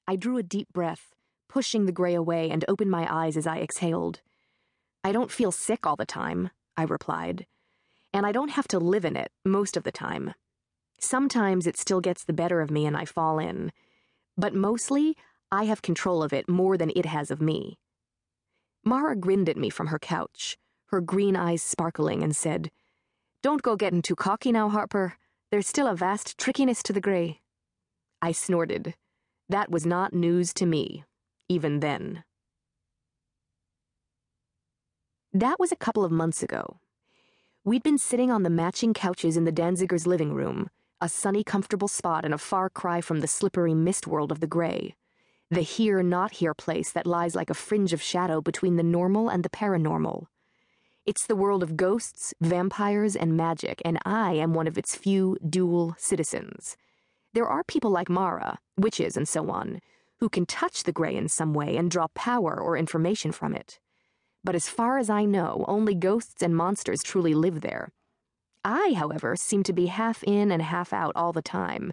I drew a deep breath, pushing the gray away, and opened my eyes as I exhaled. I don't feel sick all the time, I replied, and I don't have to live in it most of the time. Sometimes it still gets the better of me and I fall in, but mostly I have control of it more than it has of me. Mara grinned at me from her couch, her green eyes sparkling, and said, "Don't go getting too cocky now, Harper. There's still a vast trickiness to the gray." I snorted. That was not news to me, even then. That was a couple of months ago. We'd been sitting on the matching couches in the Danzigers' living room, a sunny, comfortable spot and a far cry from the slippery mist world of the gray, the here, not here place that lies like a fringe of shadow between the normal and the paranormal. It's the world of ghosts, vampires, and magic, and I am one of its few dual citizens. There are people like Mara, witches and so on, who can touch the gray in some way and draw power or information from it. But as far as I know, only ghosts and monsters truly live there. I, however, seem to be half in and half out all the time.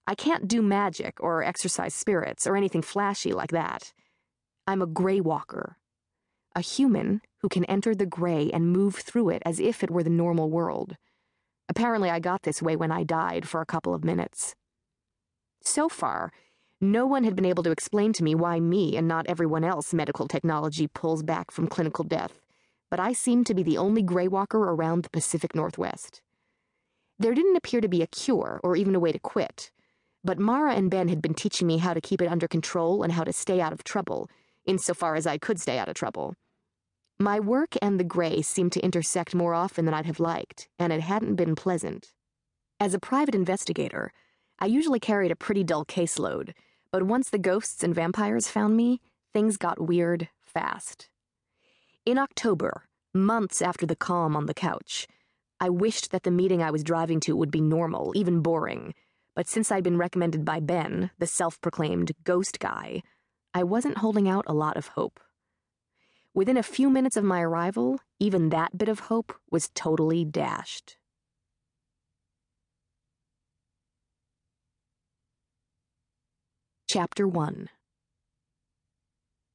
I can't do magic or exorcise spirits or anything flashy like that. I'm a Greywalker. A human who can enter the gray and move through it as if it were the normal world. Apparently I got this way when I died for a couple of minutes. So far, no one had been able to explain to me why me and not everyone else medical technology pulls back from clinical death, but I seemed to be the only Greywalker around the Pacific Northwest. There didn't appear to be a cure or even a way to quit, but Mara and Ben had been teaching me how to keep it under control and how to stay out of trouble, insofar as I could stay out of trouble. My work and the gray seemed to intersect more often than I'd have liked, and it hadn't been pleasant. As a private investigator, I usually carried a pretty dull caseload, but once the ghosts and vampires found me, things got weird fast. In October, months after the calm on the couch, I wished that the meeting I was driving to would be normal, even boring, but since I'd been recommended by Ben, the self-proclaimed ghost guy, I wasn't holding out a lot of hope. Within a few minutes of my arrival, even that bit of hope was totally dashed. Chapter 1.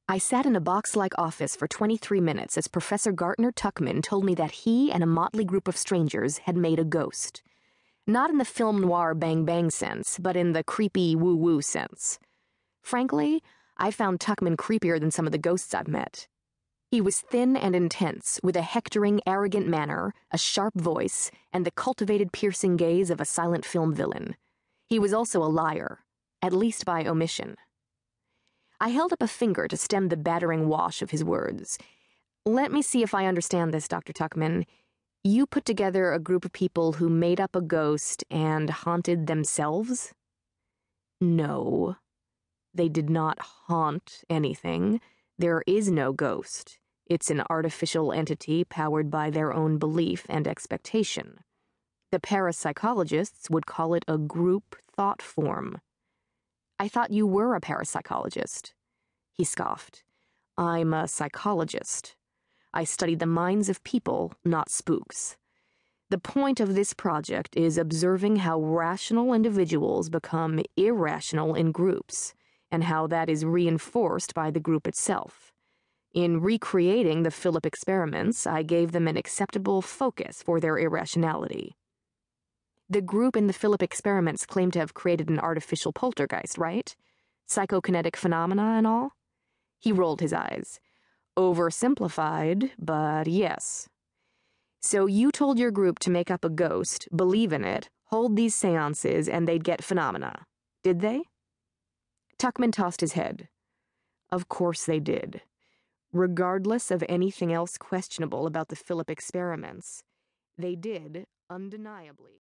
I sat in a box-like office for 23 minutes as Professor Gartner Tuckman told me that he and a motley group of strangers had made a ghost. Not in the film noir bang-bang sense, but in the creepy woo-woo sense. Frankly, I found Tuckman creepier than some of the ghosts I've met. He was thin and intense, with a hectoring, arrogant manner, a sharp voice, and the cultivated, piercing gaze of a silent film villain. He was also a liar. At least by omission. I held up a finger to stem the battering wash of his words. "Let me see if I understand this, Dr. Tuckman. You put together a group of people who made up a ghost and haunted themselves?" "No. They did not haunt anything. There is no ghost. It's an artificial entity powered by their own belief and expectation. The parapsychologists would call it a group thought form." "I thought you were a parapsychologist." He scoffed. "I'm a psychologist. I study the minds of people, not spooks. The point of this project is observing how rational individuals become irrational in groups, and how that is reinforced by the group itself. In recreating the Philip experiments, I gave them an acceptable focus for their irrationality." The group in the Philip experiments claimed to have created an artificial poltergeist, right? Psychokinetic phenomena and all? He rolled his eyes. "Oversimplified, but yes. So you told your group to make up a ghost, believe in it, hold these seances, and they'd get phenomena. Did they?" Tuckman tossed his head. "Of course they did. Regardless of anything else questionable about the Philip experiments, they did, undeniably."